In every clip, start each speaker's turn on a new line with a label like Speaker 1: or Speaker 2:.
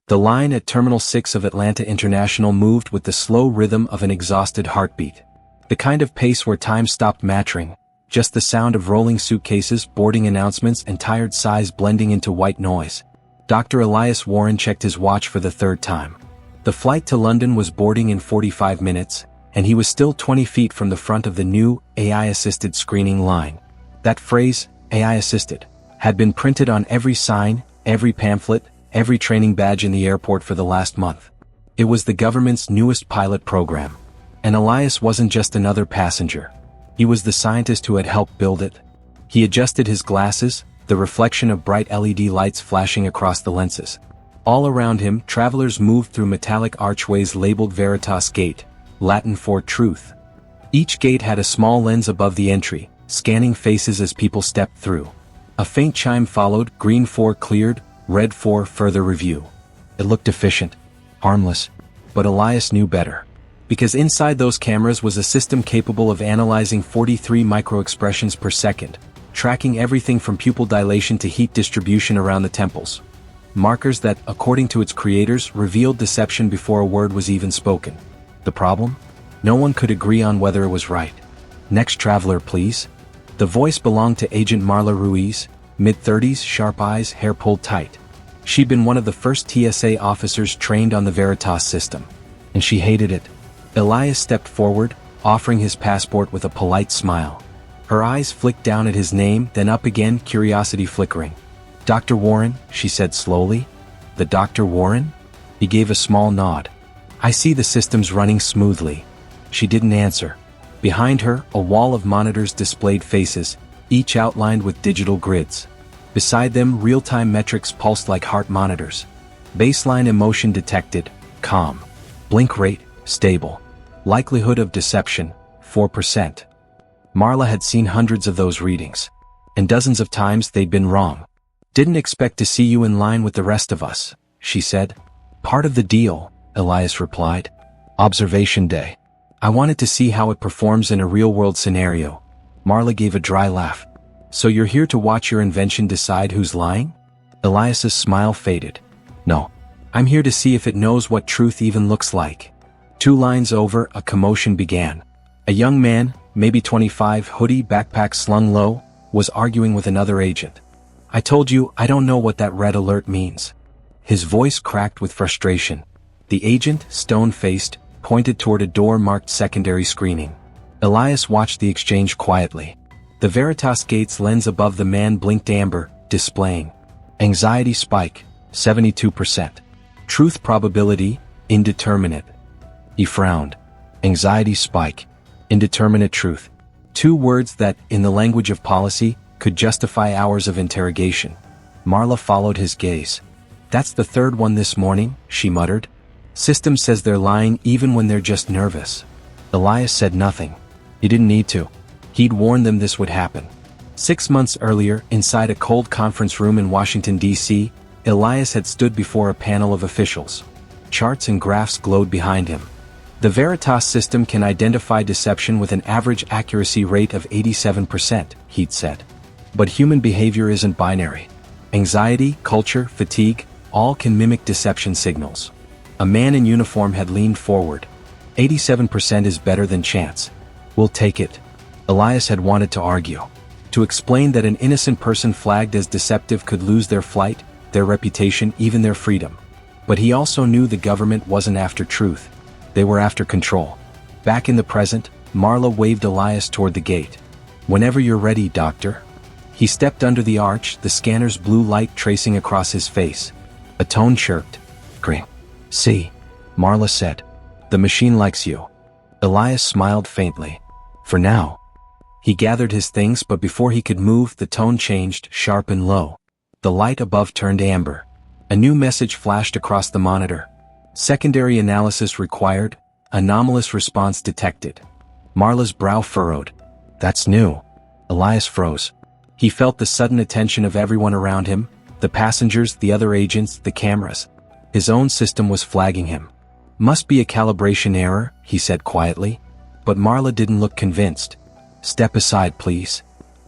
Speaker 1: The line at Terminal 6 of Atlanta International moved with the slow rhythm of an exhausted heartbeat. The kind of pace where time stopped mattering, just the sound of rolling suitcases, boarding announcements, and tired sighs blending into white noise. Dr. Elias Warren checked his watch for the third time. The flight to London was boarding in 45 minutes, and he was still 20 feet from the front of the new, AI-assisted screening line. That phrase, AI-assisted, had been printed on every sign, every pamphlet, every training badge in the airport for the last month. It was the government's newest pilot program. And Elias wasn't just another passenger. He was the scientist who had helped build it. He adjusted his glasses, the reflection of bright LED lights flashing across the lenses. All around him, travelers moved through metallic archways labeled Veritas Gate, Latin for truth. Each gate had a small lens above the entry, scanning faces as people stepped through. A faint chime followed, green for cleared, red for further review. It looked efficient, harmless, but Elias knew better. Because inside those cameras was a system capable of analyzing 43 microexpressions per second, tracking everything from pupil dilation to heat distribution around the temples. Markers that, according to its creators, revealed deception before a word was even spoken. The problem? No one could agree on whether it was right. Next traveler, please. The voice belonged to Agent Marla Ruiz, mid-30s, sharp eyes, hair pulled tight. She'd been one of the first TSA officers trained on the Veritas system. And she hated it. Elias stepped forward, offering his passport with a polite smile. Her eyes flicked down at his name, then up again, curiosity flickering. "Dr. Warren," she said slowly. "The Dr. Warren?" He gave a small nod. "I see the system's running smoothly." She didn't answer. Behind her, a wall of monitors displayed faces, each outlined with digital grids. Beside them, real-time metrics pulsed like heart monitors. Baseline emotion detected, calm. Blink rate, stable. Likelihood of deception, 4%. Marla had seen hundreds of those readings. And dozens of times they'd been wrong. "Didn't expect to see you in line with the rest of us," she said. "Part of the deal," Elias replied. "Observation day. I wanted to see how it performs in a real-world scenario." Marla gave a dry laugh. "So you're here to watch your invention decide who's lying?" Elias's smile faded. "No. I'm here to see if it knows what truth even looks like." 2 lines over, a commotion began. A young man, maybe 25, hoodie, backpack slung low, was arguing with another agent. "I told you, I don't know what that red alert means." His voice cracked with frustration. The agent, stone-faced, pointed toward a door marked secondary screening. Elias watched the exchange quietly. The Veritas Gate's lens above the man blinked amber, displaying anxiety spike, 72%. Truth probability, indeterminate. He frowned. Anxiety spike, indeterminate truth. 2 words that, in the language of policy, could justify hours of interrogation. Marla followed his gaze. "That's the 3rd one this morning," she muttered. "System says they're lying even when they're just nervous." Elias said nothing. He didn't need to. He'd warned them this would happen. 6 months earlier, inside a cold conference room in Washington, D.C., Elias had stood before a panel of officials. Charts and graphs glowed behind him. The Veritas system can identify deception with an average accuracy rate of 87%, he'd said. But human behavior isn't binary. Anxiety, culture, fatigue, all can mimic deception signals. A man in uniform had leaned forward. 87% is better than chance. We'll take it. Elias had wanted to argue. To explain that an innocent person flagged as deceptive could lose their flight, their reputation, even their freedom. But he also knew the government wasn't after truth. They were after control. Back in the present, Marla waved Elias toward the gate. "Whenever you're ready, Doctor." He stepped under the arch, the scanner's blue light tracing across his face. A tone chirped. "Green. See," Marla said. "The machine likes you." Elias smiled faintly. "For now." He gathered his things, but before he could move, the tone changed, sharp and low. The light above turned amber. A new message flashed across the monitor. "Secondary analysis required. Anomalous response detected." Marla's brow furrowed. "That's new." Elias froze. He felt the sudden attention of everyone around him, the passengers, the other agents, the cameras. His own system was flagging him. "Must be a calibration error," he said quietly. But Marla didn't look convinced. "Step aside, please."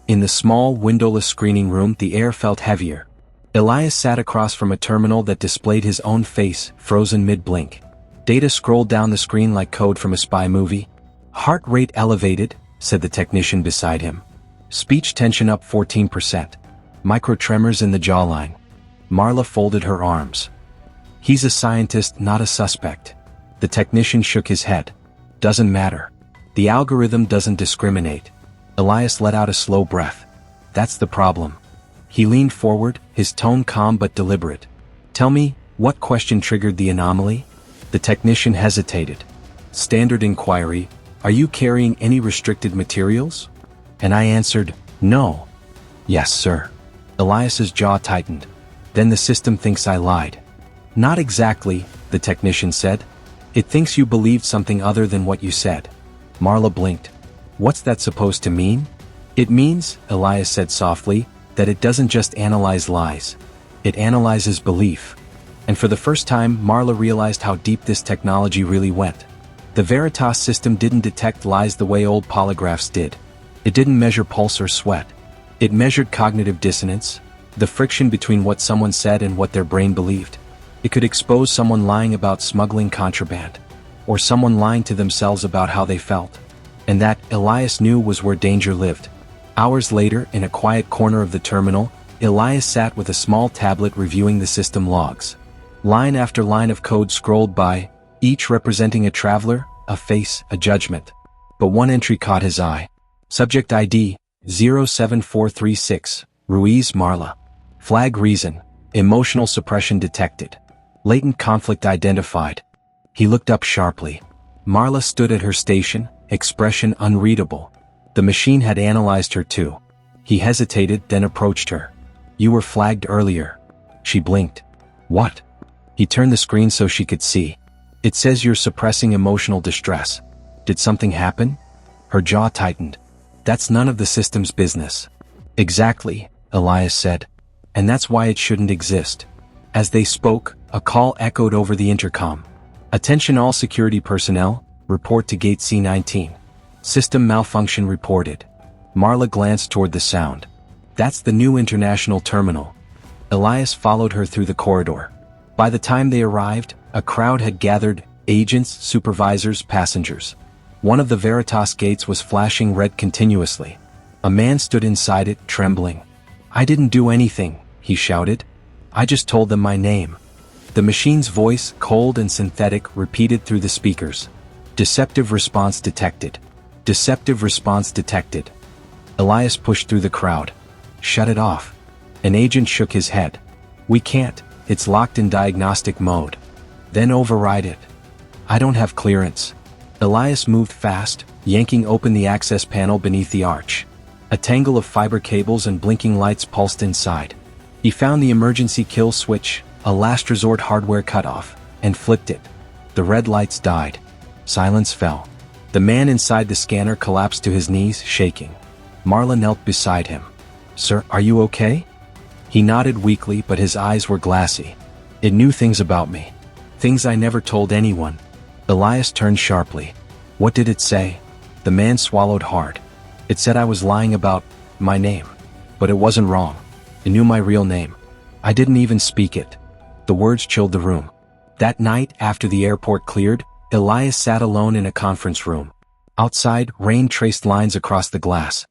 Speaker 1: In the small, windowless screening room, the air felt heavier. Elias sat across from a terminal that displayed his own face, frozen mid-blink. Data scrolled down the screen like code from a spy movie. Heart rate elevated, said the technician beside him. Speech tension up 14%. Microtremors in the jawline. Marla folded her arms. He's a scientist, not a suspect. The technician shook his head. Doesn't matter. The algorithm doesn't discriminate. Elias let out a slow breath. That's the problem. He leaned forward, his tone calm but deliberate. Tell me, what question triggered the anomaly? The technician hesitated. Standard inquiry, are you carrying any restricted materials? And I answered, no. Yes, sir. Elias's jaw tightened. Then the system thinks I lied. Not exactly, the technician said. It thinks you believed something other than what you said. Marla blinked. What's that supposed to mean? It means, Elias said softly, that it doesn't just analyze lies. It analyzes belief. And for the first time, Marla realized how deep this technology really went. The Veritas system didn't detect lies the way old polygraphs did. It didn't measure pulse or sweat. It measured cognitive dissonance, the friction between what someone said and what their brain believed. It could expose someone lying about smuggling contraband, or someone lying to themselves about how they felt. And that, Elias knew, was where danger lived. Hours later, in a quiet corner of the terminal, Elias sat with a small tablet reviewing the system logs. Line after line of code scrolled by, each representing a traveler, a face, a judgment. But one entry caught his eye. Subject ID, 07436, Ruiz Marla. Flag reason, emotional suppression detected. Latent conflict identified. He looked up sharply. Marla stood at her station, expression unreadable. The machine had analyzed her too. He hesitated, then approached her. You were flagged earlier. She blinked. What? He turned the screen so she could see. It says you're suppressing emotional distress. Did something happen? Her jaw tightened. That's none of the system's business. Exactly, Elias said. And that's why it shouldn't exist. As they spoke, a call echoed over the intercom. Attention all security personnel, report to gate C19. System malfunction reported. Marla glanced toward the sound. That's the new international terminal. Elias followed her through the corridor. By the time they arrived, a crowd had gathered, agents, supervisors, passengers. One of the Veritas gates was flashing red continuously. A man stood inside it, trembling. I didn't do anything, he shouted. I just told them my name. The machine's voice, cold and synthetic, repeated through the speakers. Deceptive response detected. Deceptive response detected. Elias pushed through the crowd. Shut it off. An agent shook his head. We can't, it's locked in diagnostic mode. Then override it. I don't have clearance. Elias moved fast, yanking open the access panel beneath the arch. A tangle of fiber cables and blinking lights pulsed inside. He found the emergency kill switch, a last resort hardware cutoff, and flipped it. The red lights died. Silence fell. The man inside the scanner collapsed to his knees, shaking. Marla knelt beside him. Sir, are you okay? He nodded weakly, but his eyes were glassy. It knew things about me. Things I never told anyone. Elias turned sharply. What did it say? The man swallowed hard. It said I was lying about my name. But it wasn't wrong. It knew my real name. I didn't even speak it. The words chilled the room. That night, after the airport cleared, Elias sat alone in a conference room. Outside, rain traced lines across the glass.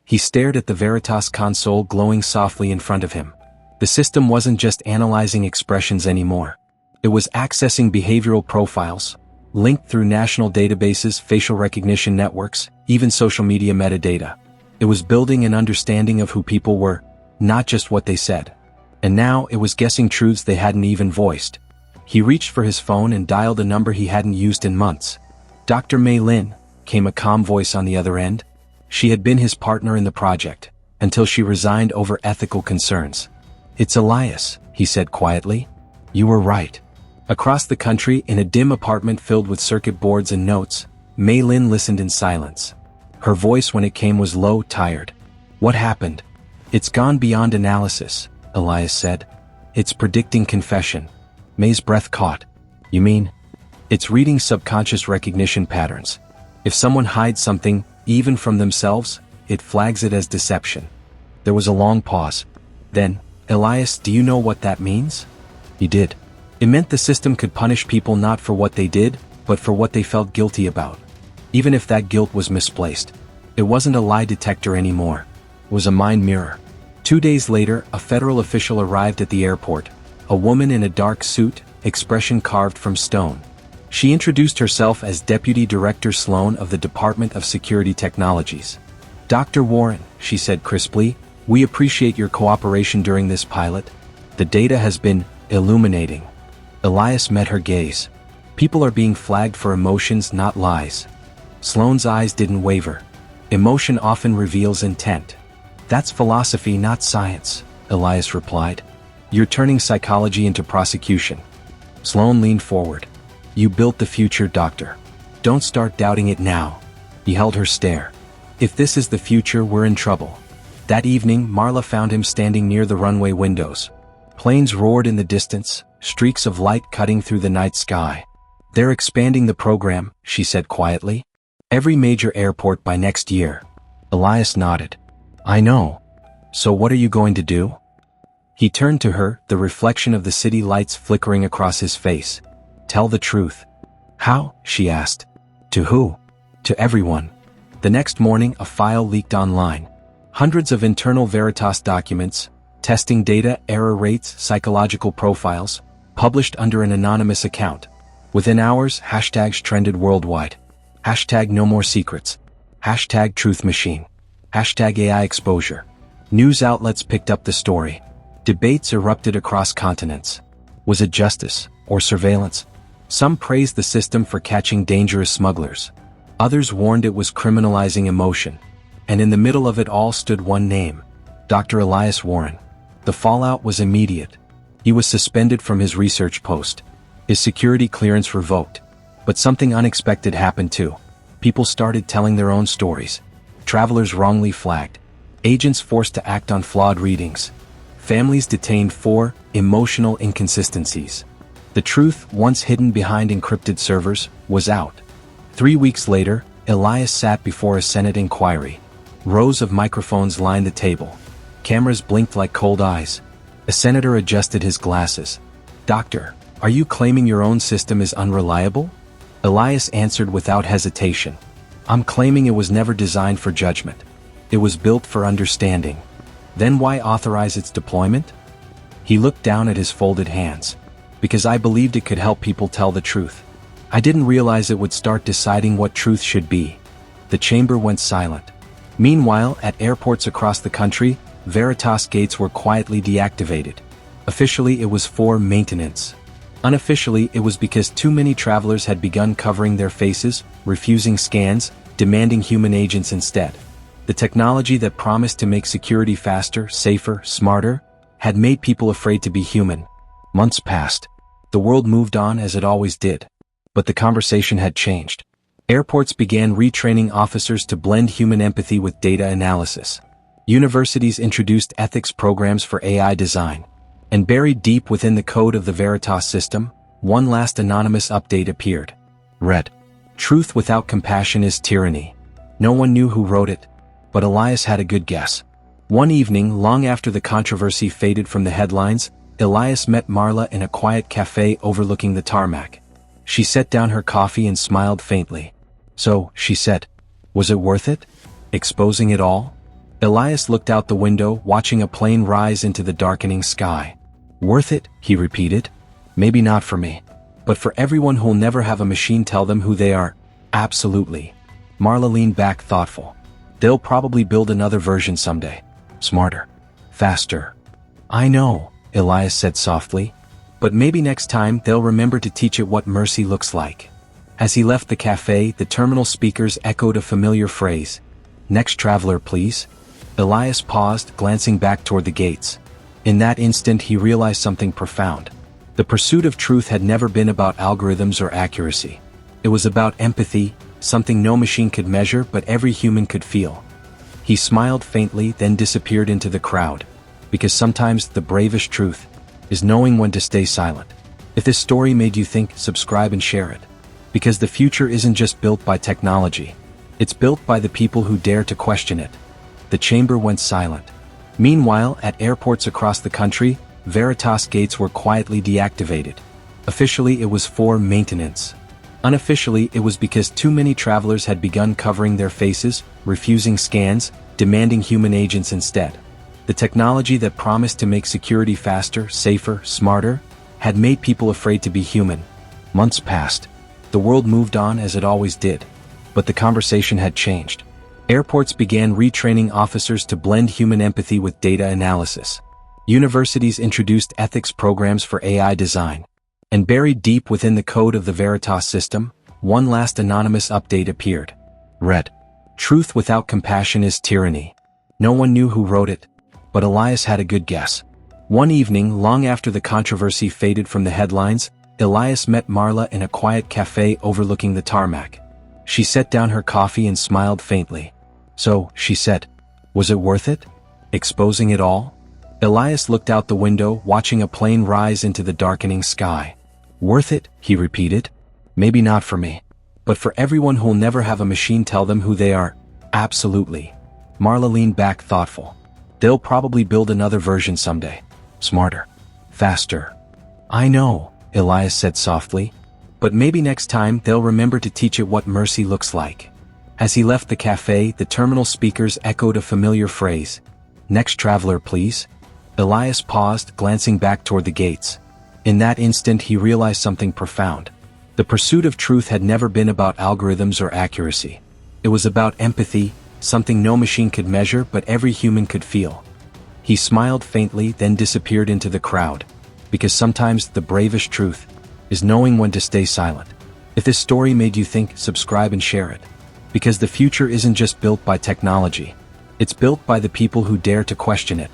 Speaker 1: He stared at the Veritas console glowing softly in front of him. The system wasn't just analyzing expressions anymore. It was accessing behavioral profiles, linked through national databases, facial recognition networks, even social media metadata. It was building an understanding of who people were, not just what they said. And now it was guessing truths they hadn't even voiced. He reached for his phone and dialed a number he hadn't used in months. Dr. Mei Lin, came a calm voice on the other end. She had been his partner in the project, until she resigned over ethical concerns. It's Elias, he said quietly. You were right. Across the country, in a dim apartment filled with circuit boards and notes, Mei Lin listened in silence. Her voice when it came was low, tired. What happened? It's gone beyond analysis, Elias said. It's predicting confession. Mei's breath caught. You mean? It's reading subconscious recognition patterns. If someone hides something, even from themselves, it flags it as deception. There was a long pause. Then, Elias, do you know what that means? He did. It meant the system could punish people not for what they did, but for what they felt guilty about. Even if that guilt was misplaced. It wasn't a lie detector anymore. It was a mind mirror. 2 days later, a federal official arrived at the airport. A woman in a dark suit, expression carved from stone. She introduced herself as Deputy Director Sloan of the Department of Security Technologies. Dr. Warren, she said crisply, we appreciate your cooperation during this pilot. The data has been illuminating. Elias met her gaze. People are being flagged for emotions, not lies. Sloane's eyes didn't waver. Emotion often reveals intent. That's philosophy, not science, Elias replied. You're turning psychology into prosecution. Sloane leaned forward. You built the future, doctor. Don't start doubting it now. He held her stare. If this is the future, we're in trouble. That evening, Marla found him standing near the runway windows. Planes roared in the distance, streaks of light cutting through the night sky. They're expanding the program, she said quietly. Every major airport by next year. Elias nodded. I know. So what are you going to do? He turned to her, the reflection of the city lights flickering across his face. Tell the truth. How? She asked. To who? To everyone. The next morning, a file leaked online. Hundreds of internal Veritas documents, testing data, error rates, psychological profiles, published under an anonymous account. Within hours, hashtags trended worldwide. Hashtag no more secrets. Hashtag truth machine. Hashtag AI exposure. News outlets picked up the story. Debates erupted across continents. Was it justice or surveillance? Some praised the system for catching dangerous smugglers. Others warned it was criminalizing emotion. And in the middle of it all stood one name, Dr. Elias Warren. The fallout was immediate. He was suspended from his research post. His security clearance revoked. But something unexpected happened too. People started telling their own stories. Travelers wrongly flagged. Agents forced to act on flawed readings. Families detained for emotional inconsistencies. The truth, once hidden behind encrypted servers, was out. 3 weeks later, Elias sat before a Senate inquiry. Rows of microphones lined the table. Cameras blinked like cold eyes. A senator adjusted his glasses. Doctor, are you claiming your own system is unreliable? Elias answered without hesitation. I'm claiming it was never designed for judgment. It was built for understanding. Then why authorize its deployment? He looked down at his folded hands. Because I believed it could help people tell the truth. I didn't realize it would start deciding what truth should be. The chamber went silent. Meanwhile, at airports across the country, Veritas gates were quietly deactivated. Officially, it was for maintenance. Unofficially, it was because too many travelers had begun covering their faces, refusing scans, demanding human agents instead. The technology that promised to make security faster, safer, smarter, had made people afraid to be human. Months passed. The world moved on as it always did. But the conversation had changed. Airports began retraining officers to blend human empathy with data analysis. Universities introduced ethics programs for AI design. And buried deep within the code of the Veritas system, one last anonymous update appeared. Read. Truth without compassion is tyranny. No one knew who wrote it, but Elias had a good guess. One evening, long after the controversy faded from the headlines, Elias met Marla in a quiet cafe overlooking the tarmac. She set down her coffee and smiled faintly. So, she said, was it worth it? Exposing it all? Elias looked out the window, watching a plane rise into the darkening sky. Worth it, he repeated. Maybe not for me. But for everyone who'll never have a machine tell them who they are. Absolutely. Marla leaned back thoughtful. They'll probably build another version someday. Smarter. Faster. I know, Elias said softly. But maybe next time they'll remember to teach it what mercy looks like. As he left the cafe, the terminal speakers echoed a familiar phrase. Next traveler, please. Elias paused, glancing back toward the gates. In that instant he realized something profound. The pursuit of truth had never been about algorithms or accuracy. It was about empathy, something no machine could measure but every human could feel. He smiled faintly, then disappeared into the crowd. Because sometimes the bravest truth is knowing when to stay silent. If this story made you think, subscribe and share it. Because the future isn't just built by technology. It's built by the people who dare to question it. The chamber went silent. Meanwhile, at airports across the country, Veritas gates were quietly deactivated. Officially, it was for maintenance. Unofficially, it was because too many travelers had begun covering their faces, refusing scans, demanding human agents instead. The technology that promised to make security faster, safer, smarter, had made people afraid to be human. Months passed. The world moved on as it always did. But the conversation had changed. Airports began retraining officers to blend human empathy with data analysis. Universities introduced ethics programs for AI design. And buried deep within the code of the Veritas system, one last anonymous update appeared. Read: "Truth without compassion is tyranny." No one knew who wrote it, but Elias had a good guess. One evening, long after the controversy faded from the headlines, Elias met Marla in a quiet cafe overlooking the tarmac. She set down her coffee and smiled faintly. "So," she said, "was it worth it? Exposing it all?" Elias looked out the window, watching a plane rise into the darkening sky. "Worth it?" he repeated. "Maybe not for me. But for everyone who'll never have a machine tell them who they are, absolutely." Marla leaned back thoughtful. "They'll probably build another version someday. Smarter. Faster." "I know," Elias said softly. "But maybe next time they'll remember to teach it what mercy looks like." As he left the cafe, the terminal speakers echoed a familiar phrase. "Next traveler, please." Elias paused, glancing back toward the gates. In that instant he realized something profound. The pursuit of truth had never been about algorithms or accuracy. It was about empathy, something no machine could measure but every human could feel. He smiled faintly, then disappeared into the crowd. Because sometimes the bravest truth is knowing when to stay silent. If this story made you think, subscribe and share it. Because the future isn't just built by technology. It's built by the people who dare to question it.